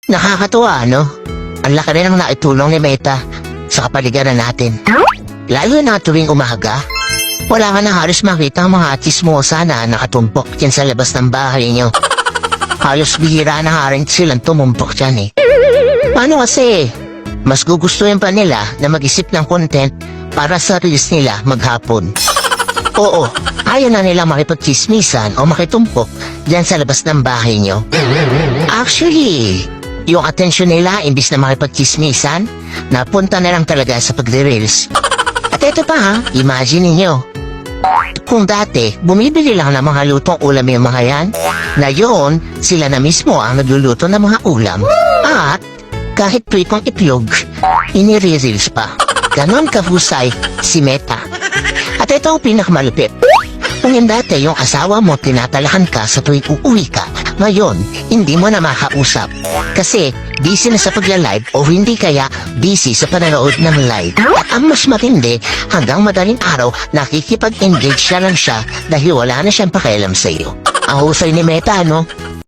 Nakakatuwa, no? Ang laki rin ang naitulong ni Meta sa kapaligiran natin. Lalo na tuwing umaga, wala ka na halos makita ang mga chismosa na nakatumpok dyan sa labas ng bahay nyo. Halos bihira na nga rin silang tumumpok dyan eh. Paano kasi? Mas gugustuhin pa nila na mag-isip ng content para sa reels nila maghapon. Oo, ayaw na nila makipagchismisan o makitumpok dyan sa labas ng bahay nyo. Actually, yung atensyon nila imbis na makipagchismisan, napunta na lang talaga sa pagre-reels. At ito pa ha, imagine ninyo. Kung dati, bumibili lang ng mga lutong ulam yung mga yan, ngayon, sila na mismo ang nagluluto ng mga ulam. At kahit pritong itlog, inire-reels pa. Ganon kahusay si Meta. At ito ang pinakamalupit. Kung yung dati yung asawa mo tinatalahan ka sa tuwing uuwi ka, ngayon, hindi mo na makausap. Kasi busy na sa pagla-live o hindi kaya busy sa panonood ng live. At ang mas matindi, hanggang madaling araw, nakikipag-engage na lang siya dahil wala na siyang pakialam sa iyo. Ang husay ni Meta, no?